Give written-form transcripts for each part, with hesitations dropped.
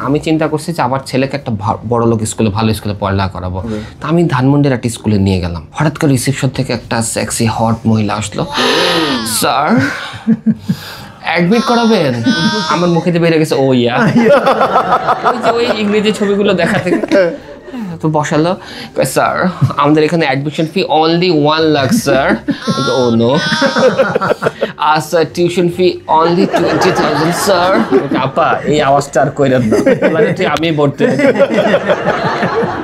আমি চিন্তা করছি যে আমার ছেলেকে একটা বড় লোক স্কুলে ভালো স্কুলে পড়ালেখা করাবো। তা আমি ধানমন্ডির একটা স্কুলে নিয়ে গেলাম। হঠাৎ করে রিসেপশন থেকে একটা সেক্সি হট মহিলা আসলো, স্যার অ্যাডমিট করাবেন? আমার মুখে দিয়ে বেরিয়ে গেছে ও ইয়া, ওই ইংরেজি ছবিগুলো দেখা থেকে। তো বসালো, স্যার আমাদের এখানে admission fee only 1 lakh sir. Oh no. আর sir tuition fee only 20,000 sir. আপা এই আওয়াজটা আর কইরেন না, আমি ভর্তি।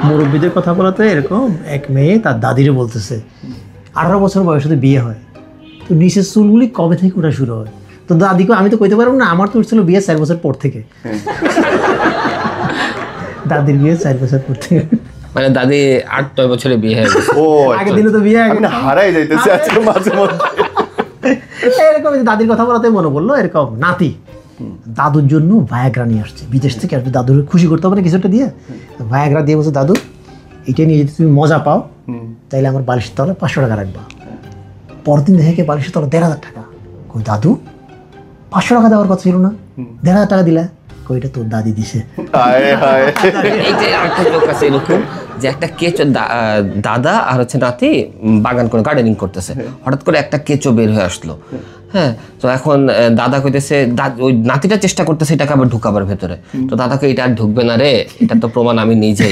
মুরব্বীদের কথা বলাতে এরকম এক মেয়ে তার দাদিরে বলতেছে 18 বছর বয়সে বিয়ে হয়, তো নিচের চুলগুলি কবে থেকে ওঠা শুরু হয়? তো দাদিকে আমি তো কইতে পারবো না, আমার তো উঠছিল বিয়ে 4 বছর পর থেকে। দাদির বিয়ে 4 বছর পর থেকে, মানে দাদি 8-9 বছরে বিয়ে হয়ে গেছে। ও আগের দিনে তো বিয়ে হারাই যাইতেছে আজকে মাঝে মধ্যে। এরকম দাদির কথা বলাতে মনে পড়লো, এরকম নাতি দাদুর জন্য ভায়াগ্রা নিয়ে আসছে বিদেশ থেকে, আসবে দাদুর খুশি করতে হবে না কিছুটা দিয়ে। ভায়াগ্রা দিয়ে বলছে, দাদু এটা নিয়ে যদি তুমি মজা পাও তাইলে আমার বালিশের তলে 500 টাকা রাখবা। পরদিন দেখে বালিশের তলে 1,500 টাকা। কই দাদু 500 টাকা দেওয়ার কথা ছিল না, 1,500 টাকা দিলা? কইটা তোর দাদি দিছে। এইটাই আরেকটা লোক আছে এরকম যে একটা কেঁচো দাদা আর হচ্ছে নাতি বাগান করে গার্ডেনিং করতেছে, হঠাৎ করে একটা কেঁচো বের হয়ে আসলো। হ্যাঁ, তো এখন দাদা কইতেছে, ওই নাতিটা চেষ্টা করতেছে এটাকে আবার ঢুকাবার ভেতরে। তো দাদাকে এটা আর ঢুকবে না রে, এটা তো প্রমাণ আমি নিজে।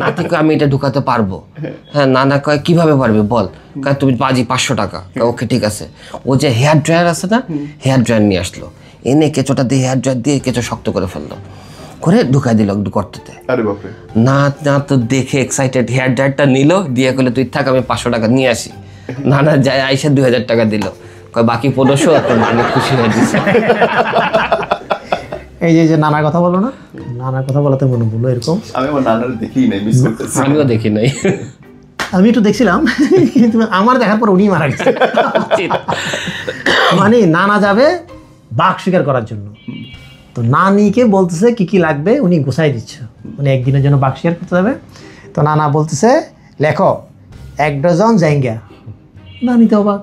নাতিকে আমি এটা ঢুকাতে পারবো। হ্যাঁ, নানা কয় কিভাবে পারবে বল? কয় তুমি বাজি 500 টাকা। ওকে ঠিক আছে। ও যে হেয়ার ড্রায়ার আছে না, হেয়ার ড্রায়ার নিয়ে আসলো, এনে কেঁচোটা দিয়ে হেয়ার ড্রায়ার দিয়ে কেঁচো শক্ত করে ফেললো, করে ঢুকাই দিল গর্ততে। না তো দেখে এক্সাইটেড, হেয়ার ড্রায়ারটা নিল, দিয়ে করলে তুই থাক আমি 500 টাকা নিয়ে আসি। নানা যায় আইসা 2,000 টাকা দিল, বাকি 1500 তোর মানে খুশি হয়ে দিচ্ছে। এই যে নানার কথা বলো না, নানার কথা বলাতে মনে পড়লো এরকম, আমি আমার নানার দেখিই নাই, মিস করতেছি। আমিও দেখি নাই, আমি একটু দেখছিলাম, কিন্তু আমার দেখার পর উনি মারা গেছে। মানে নানা যাবে বাঘ শিকার করার জন্য, তো নানিকে বলতেছে কি কি লাগবে, উনি গোছাই দিচ্ছে। উনি একদিনের জন্য বাঘ শিকার করতে যাবে, তো নানা বলতেছে লেখো 1 ডজন জাইঙ্গা। নানি তো অবাক,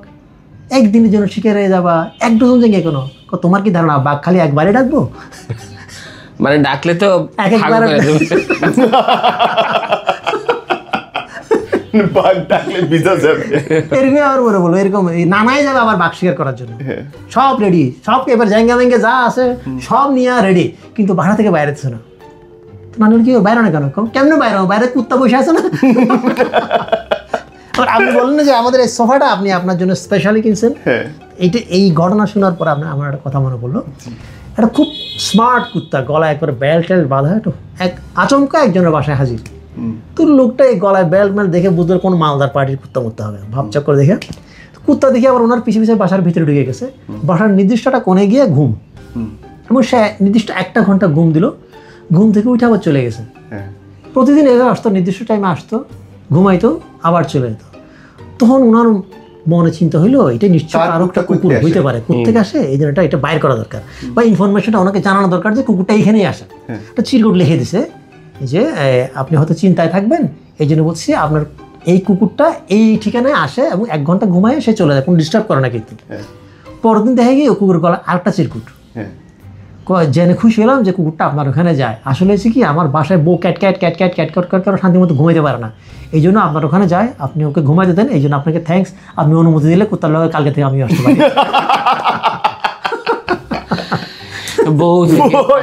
একদিনের জন্য শিকার হয়ে যাবা, 1 ডজন জাইঙ্গা কেন? তোমার কি ধারণা বাঘ খালি একবারে ডাকবো? মানে ডাকলে তো একবারে বাঘ ডাকলে ভিজা যাবে। এরকম আর বলে বলো, এরকম নানাই যাবে আবার বাঘ শিকার করার জন্য, সব রেডি, সব এবার জায়গা ভেঙ্গে যা আছে সব নিয়ে রেডি, কিন্তু বাসা থেকে বাইরে দিচ্ছে না। নানুর কি বাইরে না কেন? কেমনে বাইরে? বাইরে কুত্তা বসে আছে না। আপনি বলেন না যে আমাদের এই সোফাটা আপনি আপনার জন্য স্পেশালি কিনছেন, এইটা এই ঘটনা শোনার পর আমার একটা কথা মনে পড়লো। একটা খুব স্মার্ট কুত্তা, গলায় একবারে বেল্ট টেল্ট বাঁধা, একটু আচমকা একজনের বাসায় হাজির। তোর লোকটা এই গলায় বেল্ট মেল্ট দেখে বুঝতে কোন মালদার পার্টির কুত্তা মরতে হবে ভাবচাক করে দেখে, কুত্তা দেখে আবার ওনার পিছিয়ে পিছিয়ে বাসার ভিতরে ঢুকে গেছে। বাসার নির্দিষ্টটা কোণে গিয়ে ঘুম, এবং সে নির্দিষ্ট 1 ঘন্টা ঘুম দিল, ঘুম থেকে উঠে আবার চলে গেছে। প্রতিদিন এভাবে আসতো, নির্দিষ্ট টাইমে আসতো, ঘুমাইতো, আবার চলে যেত। তখন ওনার মনে চিন্তা হইলো এটা নিশ্চয়ই আরো একটা কুকুর হইতে পারে, কোথেকে আসে, এই জন্য এটা বাইর করা দরকার, বা ইনফরমেশনটা ওনাকে জানানো দরকার যে কুকুরটা এইখানেই আসে। একটা চিরকুট লিখে দিছে যে আপনি হয়তো চিন্তায় থাকবেন, এই জন্য বলছি আপনার এই কুকুরটা এই ঠিকানায় আসে এবং 1 ঘন্টা ঘুমায় সে চলে যায়, কোনো ডিস্টার্ব করে না। কিন্তু পরদিন দেখা গিয়ে কুকুর গলা আরেকটা চিরকুট, জেনে খুশি হলাম যে কুকুরটা আপনার ওখানে যায়। আসলে হচ্ছে কি আমার বাসায় বউ cat cat cat cat cat cat cat শান্তি মতো ঘুমাইতে পারে না, এই জন্য আপনার ওখানে যায়, আপনি ওকে ঘুমাইতে দেন, এই জন্য আপনাকে থ্যাঙ্কস, আপনি অনুমতি দিলে কুত্তার লগে কালকে থেকে আমি আসতে পারি।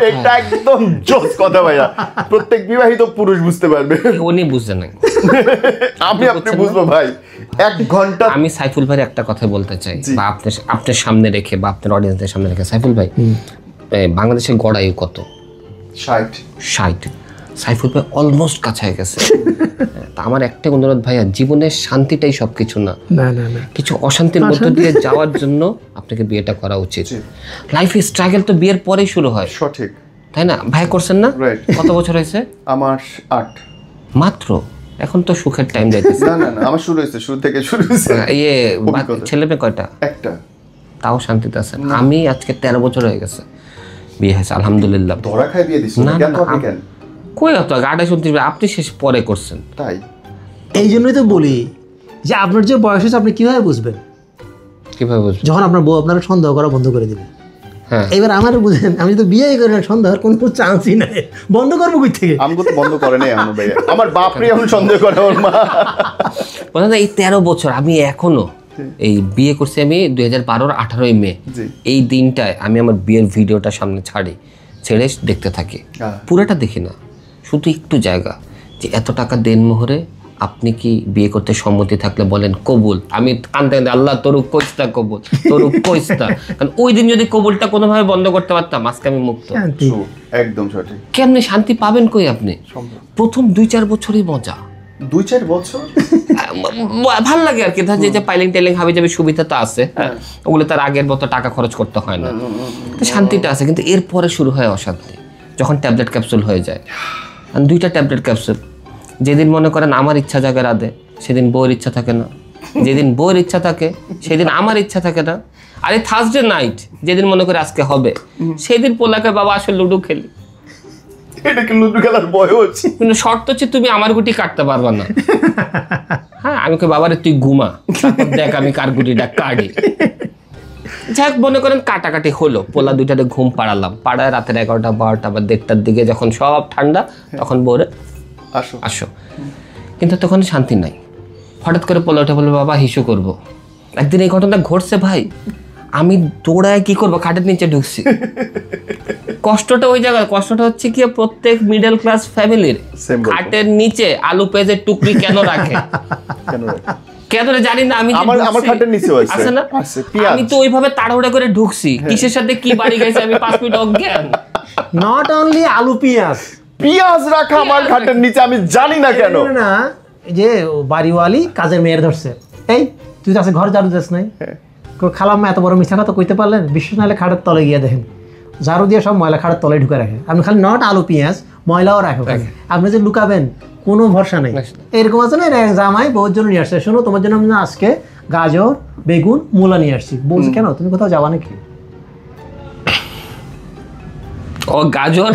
এটা একদম জোস কথা ভাইয়া, প্রত্যেক বিবাহিত পুরুষ বুঝতে পারবে। উনি বুঝছেন না, আপনি বুঝবো ভাই। 1 ঘন্টা আমি সাইফুল ভাই একটা কথা বলতে চাই, বা আপনার সামনে রেখে বা আপনার অডিয়েন্সের সামনে রেখে। সাইফুল ভাই, বাংলাদেশের গড় আয়ু কত? 60। সাইফুল ভাই অলমোস্ট কাছায় গেছে। তা আমার একটা অনুরোধ ভাইয়া, জীবনের শান্তিটাই সবকিছু না, কিছু অশান্তির মধ্য দিয়ে যাওয়ার জন্য আপনাকে বিয়েটা করা উচিত। লাইফ স্ট্রাগল তো বিয়ের পরেই শুরু হয়, সঠিক তাই না? ভাই করছেন না? কত বছর হয়েছে? আমার 8 মাত্র। এখন তো সুখের টাইম যাইতেছে। না আমার শুরু হয়েছে, শুরু থেকে শুরু হয়েছে। ছেলে মেয়ে কয়টা? একটা। তাও শান্তিতে আছেন। আমি আজকে 13 বছর হয়ে গেছে বিয়ে হয়েছে, আলহামদুলিল্লাহ। ধরা খাই বিয়ে দিছেন না কেন? কই অত গাড়া শুনতে, আপনি শেষ পরে করছেন। তাই এই জন্যই তো বলি যে আপনার যে বয়স হয়েছে আপনি কিভাবে বুঝবেন? কিভাবে বুঝবেন? যখন আপনার বউ আপনার সন্দেহ করা বন্ধ করে দিবে। এবার আমার বুঝেন, আমি তো বিয়ে করি না, সন্দেহের কোনো চান্সই নাই, বন্ধ করবো কই থেকে? আমাকে তো বন্ধ করে নাই এখনো ভাইয়া, আমার বাপরে এখন সন্দেহ করে ওর মা। বলেন এই 13 বছর আমি এখনো এই বিয়ে করছি আমি 2012-র 18ই মে, এই দিনটায় আমি আমার বিয়ের ভিডিওটা সামনে ছেড়ে দেখতে থাকি, পুরোটা দেখি না, শুধু একটু জায়গা যে এত টাকা দেন মোহরে আপনি কি বিয়ে করতে সম্মতি থাকলে বলেন কবুল। আমি কান্দতে কান্দতে আল্লাহ তোরুক কইস্তা কবুল, তোরুক কইস্তা, কারণ ওই দিন যদি কবুলটা কোনোভাবে বন্ধ করতে পারতাম আজকে আমি মুক্ত। একদম সঠিক। কেমনে শান্তি পাবেন কই আপনি? প্রথম 2-4 বছরই মজা, 2-4 বছর ভাল লাগে আর কি, ধর যে পাইলিং টাইলিং হাবি যাবে সুবিধা তো আছে, ওগুলো তার আগের মতো টাকা খরচ করতে হয় না, তো শান্তিটা আছে। কিন্তু এরপরে শুরু হয় অশান্তি, যখন ট্যাবলেট ক্যাপসুল হয়ে যায়। 2টা ট্যাবলেট ক্যাপসুল, যেদিন মনে করেন আমার ইচ্ছা জাগে রাধে, সেদিন বউয়ের ইচ্ছা থাকে না, যেদিন বউয়ের ইচ্ছা থাকে সেদিন আমার ইচ্ছা থাকে না। আর এই থার্সডে নাইট যেদিন মনে করে আজকে হবে, সেদিন পোলাকে বাবা আসলে লুডো খেলি। এটা কি লুডো খেলার বয়স? কিন্তু শর্ত হচ্ছে তুমি আমার গুটি কাটতে পারবা না। হ্যাঁ, আমি কই বাবারে তুই ঘুমা, তারপর দেখ আমি কার গুটিটা কাটি। যাক মনে করেন কাটাকাটি হলো, পোলা 2টাতে ঘুম পাড়ালাম, পাড়ায় রাতের 11টা 12টা বা 1:30টার দিকে যখন সব ঠান্ডা, তখন বলে আসো। কিন্তু তখন শান্তি নাই। হঠাৎ করে পোলা উঠে বলবে বাবা হিসু করবো। একদিন এই ঘটনা ঘটছে ভাই, আমি দৌড়ায় কি করবো, খাটের নিচে ঢুকছি। কষ্টটা ওই জায়গায়, কষ্টটা হচ্ছে কি প্রত্যেক মিডল ক্লাস ফ্যামিলির খাটের নিচে আলু পেঁয়াজের টুকরি কেন রাখে, কেন জানি না। আমি আমার খাটের নিচে আছে না, আমি তো ওইভাবে তাড়াহুড়া করে ঢুকছি, কিসের সাথে কি বাড়ি গেছে আমি 5 মিনিট অজ্ঞান। নট অনলি আলু পেঁয়াজ রাখা আমার খাটের নিচে, আমি জানি না কেন। না যে বাড়িওয়ালি কাজের মেয়ের ধরছে, এই তুই তো আছে ঘর ঝাড়ু দিস নাই, খালাম্মা এত বড় মিথ্যা কথা কইতে পারলেন? বিশ্বাস নাহলে খাটের তলে গিয়ে দেখেন, ঝাড়ু দিয়ে সব ময়লা খাটের তলে ঢুকে রাখে। আপনি খালি নট আলু পেঁয়াজ, ময়লাও রাখো, আপনি যে লুকাবেন কোনো ভরসা নেই। এরকম আছে না, জামাই বউর জন্য নিয়ে আসছে, শোনো তোমার জন্য আমি আজকে গাজর বেগুন মূলা নিয়ে আসছি। বলছে কেন, তুমি কোথাও যাবা নাকি? ও গাজর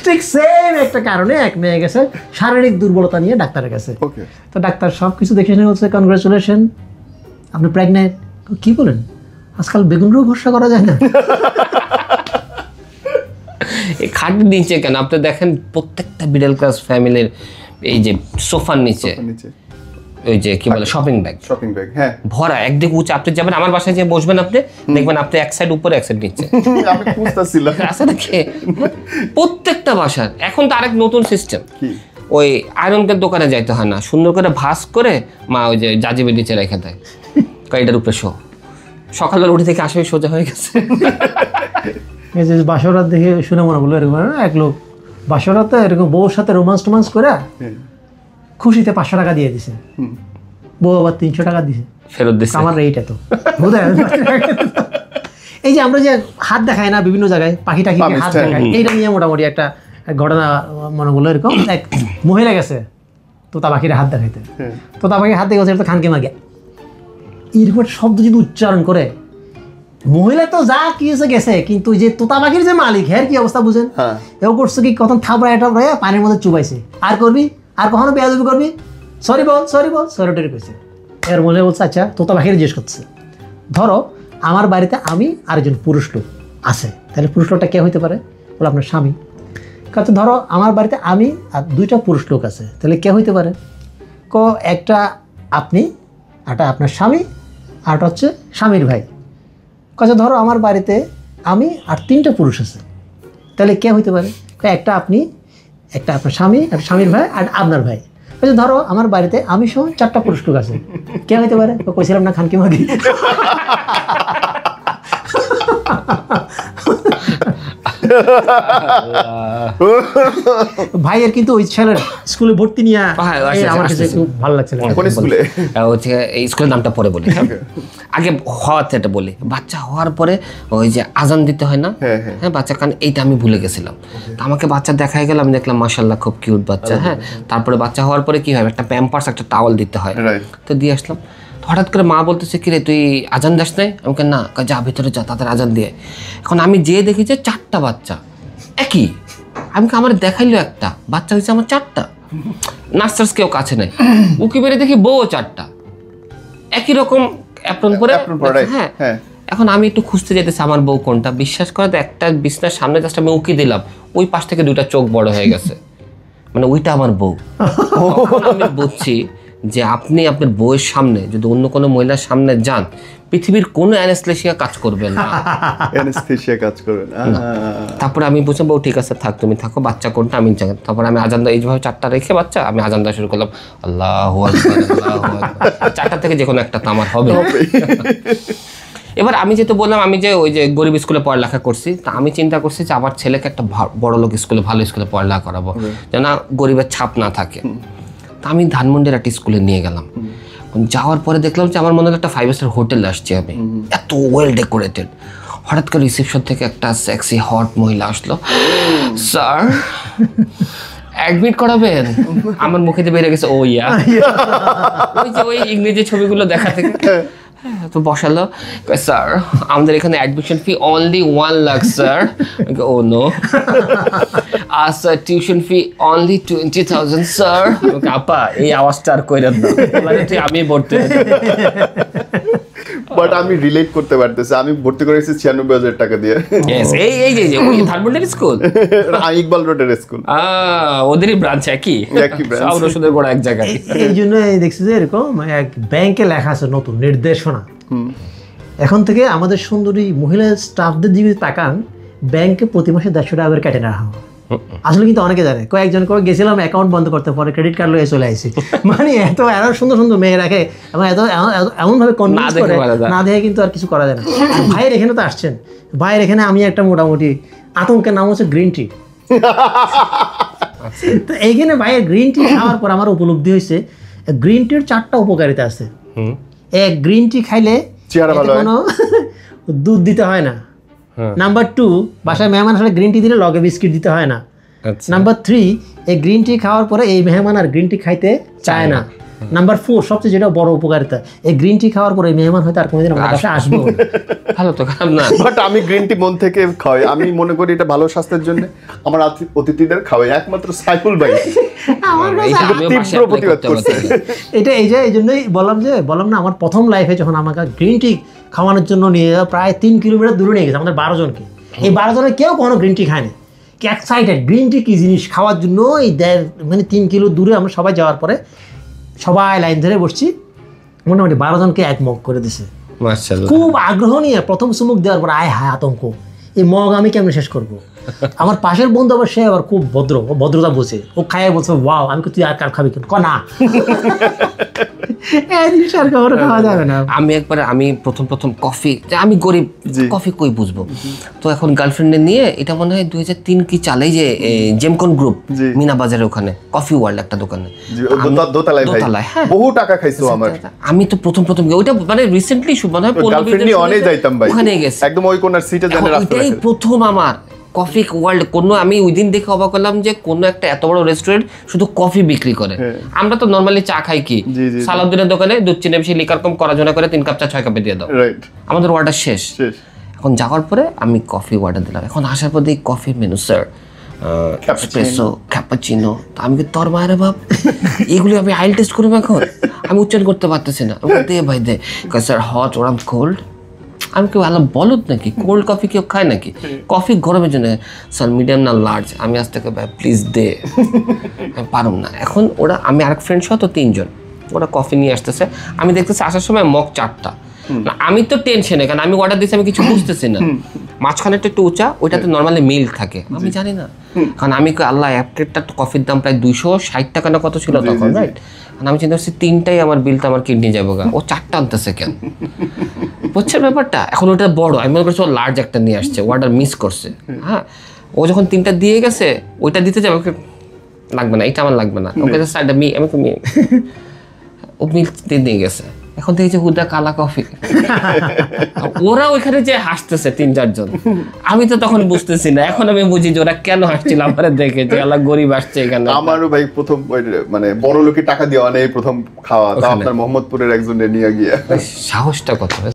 ঠিক সেম একটা কারণে এক মেয়ে গেছে শারীরিক দুর্বলতা নিয়ে ডাক্তারের কাছে। তো ডাক্তার সব কিছু দেখে নিয়ে বলছে কনগ্রাচুলেশন, আপনি প্রেগনেন্ট। কি বলেন, আজকাল বেগুনেরও ভরসা করা যায় না। এই খাটের নিচে কেন আপনি দেখেন প্রত্যেকটা মিডল ক্লাস ফ্যামিলির এই যে সোফার নিচে ওই যে কি বলে শপিং ব্যাগ, হ্যাঁ ভরা, একদিকে উঁচু। আপনি যাবেন আমার বাসায় যে বসবেন, আপনি দেখবেন আপনি এক সাইড উপরে এক সাইড নিচে। আমি খুঁজতেছিলাম আছে নাকি প্রত্যেকটা বাসার। এখন তো আরেক নতুন সিস্টেম, ওই আয়রনকের দোকানে যাইতে হয় না, সুন্দর করে ভাঁজ করে মা ওই যে জাজিবের নিচে রেখে দেয়, এটার উপরে শো। সকালবেলা উঠে থেকে আসবে সোজা হয়ে গেছে। এই যে বাসরাত দেখে শুনে মনে বললো এরকম এক লোক বাসরাতে এরকম বউর সাথে রোমান্স করে খুশিতে 500 টাকা দিয়ে দিছে, বউ আবার 300 টাকা দিছে ফেরত দিছে। আমার এইটা তো এই যে আমরা যে হাত দেখাই না বিভিন্ন জায়গায়, পাখি টাখি হাত দেখায়, এইটা নিয়ে মোটামুটি একটা ঘটনা মনে বললো। এরকম এক মহিলা গেছে তোতা পাখির হাত দেখাইতে, তোতা পাখির হাত দেখে তো খানকে মাগে এরকম শব্দ যদি উচ্চারণ করে, মহিলা তো যা কি গেছে, কিন্তু যে তোতা পাখির যে মালিক হ্যাঁ কি অবস্থা বুঝেন, এও করছো কি কখন থাপড়া পানির মধ্যে চুবাইছে, আর করবি আর কখনো বেয়াদবি করবি, সরি বল সরি কইছে। এর মনে বলছে আচ্ছা তোতা পাখির জিজ্ঞেস করছে, ধরো আমার বাড়িতে আমি আর একজন পুরুষ লোক আছে, তাহলে পুরুষ লোকটা কে হইতে পারে? বলে আপনার স্বামী। কাছে ধরো আমার বাড়িতে আমি আর 2টা পুরুষ লোক আছে, তাহলে কে হইতে পারে? একটা আপনি, একটা আপনার স্বামী, আরটা হচ্ছে স্বামীর ভাই। কাছে ধরো আমার বাড়িতে আমি আর 3টা পুরুষ আছে, তাহলে কে হইতে পারে? একটা আপনি, একটা আপনার স্বামী, একটা স্বামীর ভাই আর আপনার ভাই। কাছে ধরো আমার বাড়িতে আমি সহ 4টা পুরুষ লোক আছে, কে হইতে পারে? কইছিলাম না খানকি মাগি। ভাইয়ের কিন্তু ওই ছেলের স্কুলে ভর্তি নিয়ে আমার কাছে খুব ভালো লাগছে। কোন স্কুলে? হচ্ছে এই স্কুলের নামটা পরে বলি, আগে হওয়াতে এটা বলি। বাচ্চা হওয়ার পরে ওই যে আজান দিতে হয় না, হ্যাঁ বাচ্চা কান, এইটা আমি ভুলে গেছিলাম। আমাকে বাচ্চা দেখাই গেল, আমি দেখলাম মাশাআল্লাহ খুব কিউট বাচ্চা। হ্যাঁ, তারপরে বাচ্চা হওয়ার পরে কি হয়, একটা প্যাম্পার্স একটা টাওয়াল দিতে হয়, তো দিয়ে আসলাম। হঠাৎ করে মা বলতেছে কিরে তুই আজান দাস নাই? আমাকে না, যা ভিতরে যা, তাদের আজান দিয়ে। এখন আমি যেয়ে দেখি যে 4টা বাচ্চা একই। আমি আমার দেখাইলো একটা বাচ্চা হয়েছে আমার 4টা, নার্সার্স কেউ কাছে নেই। উকি বেড়ে দেখি বউ 4টা একই রকম, অ্যাপ্রন পরে Apron পরে, right, হ্যাঁ হ্যাঁ। এখন আমি একটু খুঁজতে যেতেছি আমার বউ কোনটা, বিশ্বাস করে তো একটা বিছনার সামনে জাস্ট আমি উকি দিলাম, ওই পাশ থেকে দুইটা চোখ বড় হয়ে গেছে, মানে ওইটা আমার বউ। তখন আমি বুঝছি যে আপনি আপনার বউয়ের সামনে যদি অন্য কোনো মহিলার সামনে যান, পৃথিবীর কোনো অ্যানেস্থেসিয়া কাজ করবে না। অ্যানেস্থেসিয়া কাজ করবে না। তারপরে আমি বুঝলাম বউ ঠিক আছে থাক, তুমি থাকো, বাচ্চা কোনটা আমি জানি। তারপরে আমি আজান এইভাবে চারটা রেখে বাচ্চা আমি আজান দেওয়া শুরু করলাম, আল্লাহু আকবার, আল্লাহু আকবার। চারটা থেকে যে কোনো একটা তো আমার হবে। এবার আমি যেহেতু বললাম আমি যে ওই যে গরিব স্কুলে পড়ালেখা করছি, তা আমি চিন্তা করছি যে আমার ছেলেকে একটা বড় লোক স্কুলে, ভালো স্কুলে পড়ালেখা করাবো, যেন গরিবের ছাপ না থাকে। তা আমি ধানমন্ডির একটা স্কুলে নিয়ে গেলাম। যাওয়ার পরে দেখলাম যে আমার মনে হয় একটা 5 স্টার হোটেলে আসছি আমি, এত ওয়েল ডেকোরেটেড। হঠাৎ করে রিসেপশন থেকে একটা সেক্সি হট মহিলা আসলো, স্যার অ্যাডমিট করাবেন? আমার মুখে দিয়ে বেরিয়ে গেছে ও ইয়া, ওই যে ওই ইংরেজি ছবিগুলো দেখা থেকে। তো বসালো, স্যার আমাদের এখানে admission fee only 1 lakh sir. Oh no. আর sir tuition fee only 20,000 sir. আপা এই আওয়াজটা আর কইরা দাও, তুই আমি ভর্তি হয়ে যাবো। বাট আমি রিলেট করতে পারতেছি, আমি ভর্তি করেছি 96,000 টাকা দিয়ে। Yes, এই যে ওই ধানমন্ডির স্কুল, ইকবাল রোডের স্কুল, ওদেরই ব্রাঞ্চ একই branch। সব রসুদের গোড়া এক জায়গায়। এই জন্য দেখছি যে এরকম এক ব্যাংকে লেখা আছে নতুন নির্দেশনা, এখন থেকে আমাদের সুন্দরী মহিলা স্টাফদের দিকে তাকান, ব্যাংকে প্রতি মাসে 150 টাকা করে কেটে নেওয়া হবে। আসলে কিন্তু অনেকে জানে, কয়েকজন করে গেছিলাম অ্যাকাউন্ট বন্ধ করতে, পরে ক্রেডিট কার্ড লয়ে চলে আসি। মানে এত সুন্দর সুন্দর মেয়ে রাখে এবং এমনভাবে কনভিন্স করে, না দেখে কিন্তু আর কিছু করা যায় না। আর ভাইয়ের এখানে তো আসছেন, ভাইয়ের এখানে আমি একটা মোটামুটি আতঙ্কের নাম হচ্ছে গ্রিন টি। তো এইখানে ভাইয়ের গ্রিন টি খাওয়ার পর আমার উপলব্ধি হয়েছে গ্রিন টির 4টা উপকারিতা আছে। এক, গ্রিন টি খাইলে চেহারা ভালো হয়, কোনো দুধ দিতে হয় না। নাম্বার 2, বাসায় মেহমান আসলে গ্রিন টি দিলে লগে বিস্কিট দিতে হয় না। নাম্বার 3, এই গ্রিন টি খাওয়ার পরে এই মেহমান আর গ্রিন টি খাইতে চায় না। নাম্বার 4, সবচেয়ে যেটা বড় উপকারিতা, এই গ্রিন টি খাওয়ার পরে এই মেহমান হয়তো আর কোনোদিন আমার বাসায় আসবে না। ভালো তো, খারাপ না। বাট আমি গ্রিন টি মন থেকে খাওয়াই, আমি মনে করি এটা ভালো স্বাস্থ্যের জন্য। আমার অতিথিদের খাওয়াই একমাত্র সাইফুল ভাই তীব্র প্রতিবাদ করছে এটা। এই জন্যই বললাম না, আমার প্রথম লাইফে যখন আমাকে গ্রিন টি খাওয়ানোর জন্য নিয়ে প্রায় 3 কিলোমিটার দূরে নিয়ে গেছে, আমাদের 12 জনকে। এই 12 জনের কেউ কোনো গ্রিন টি খায়নি, এক্সাইটেড গ্রিন টি কি জিনিস খাওয়ার জন্য। এই 3 কিলো দূরে আমরা সবাই যাওয়ার পরে সবাই লাইন ধরে বসছি, মোটামুটি 12 জনকে 1 মগ করে দিছে। মাশাআল্লাহ, খুব আগ্রহ নিয়ে প্রথম চুমুক দেওয়ার পর আয় হায় আতঙ্ক, এই মগ আমি কেমন শেষ করব। আমার পাশের বন্ধু আবার সে আবার খুব ভদ্রতা বোঝে, ও খায় বলছে ওয়াও। আমি তুই আর কার খাবি না, খাওয়া যাবে না। আমি প্রথম কফি, আমি গরিব, কফি কই বুঝবো। তো এখন গার্লফ্রেন্ডে নিয়ে, এটা মনে হয় 2003 কি চালে, যে জেমকন গ্রুপ মিনা বাজারে ওখানে কফি ওয়ার্ল্ড একটা দোকানে, দোতলায়, হ্যাঁ বহু টাকা খাইছো আমার। আমি তো প্রথম ওইটা মানে রিসেন্টলি মনে হয় গার্লফ্রেন্ড নিয়ে অনেক যাইতাম ভাই, ওখানে গেছে একদম ওই কোনার সিটে জানে রাস্তা। এটাই প্রথম আমার কফি ওয়ার্ল্ড। আমি ওই দিন দেখে অবাক হলাম যে কোনো একটা এত বড় রেস্টুরেন্ট শুধু কফি বিক্রি করে। আমরা তো নরমালি চা খাই কি, সালাউদ্দিনের দোকানে দুধ চিনি বেশি লিকার কম করা জনা করে 3 কাপ চা 6 কাপে দিয়ে দাও, আমাদের অর্ডার শেষ। এখন যাওয়ার পরে আমি কফি অর্ডার দিলাম। এখন আসার পর দেখি coffee menu sir espresso, cappuccino. আমি কি তোর মায়ের বাপ, এগুলি আমি আইল টেস্ট করবো এখন? আমি উচ্চারণ করতে পারতেছি না। দে ভাই দে, স্যার হট ওর কোল্ড। আমি কেউ আলাম বলত নাকি, কোল্ড কফি কেউ খায় নাকি? কফি গরমের জন্য স্যার মিডিয়াম না লার্জ। আমি আজ থেকে ভাই প্লিজ দে, আমি পারুম না। এখন আমি আরেক ফ্রেন্ড সহ তো 3 জন, ওরা কফি নিয়ে আসতেছে। আমি দেখতেছি আসার সময় মগ 4টা। আমি তো টেনশনে, কারণ আমি অর্ডার দিয়েছি, আমি কিছু বুঝতেছি না। মাঝখানে একটু উঁচা, ওইটাতে নর্মালি মিল্ক থাকে, আমি জানি না। কারণ আমি আল্লাহ, এক প্লেটটা কফির দাম প্রায় 260 টাকা না কত ছিল তখন, রাইট? আমি চিন্তা করছি 3টাই আমার বিলটা আমার কিডনি যাবো গা, ও 4টা আনতেছে কেন, বুঝছেন ব্যাপারটা? এখন ওটা বড়, আমি মনে করছি ও লার্জ একটা নিয়ে আসছে, অর্ডার মিস করছে। হ্যাঁ, ও যখন 3টা দিয়ে গেছে, ওইটা দিতে যাবে, ওকে লাগবে না, এটা আমার লাগবে না, ওকে আমি ও মিল্ক দিয়ে গেছে। এখন দেখছি হুদা কালা কফি। ওরা ওইখানে যে হাসতেছে 3-4 জন, আমি তো তখন বুঝতেছি না। এখন আমি বুঝি যে ওরা কেন হাসছিল আমার দেখে, যে আল্লাহ গরিব আসছে এখানে। আমারও ভাই প্রথম মানে বড় লোকের টাকা দিয়ে অনেক প্রথম খাওয়া, তা আপনার মোহাম্মদপুরের একজনের নিয়ে গিয়ে। সাহসটা কত!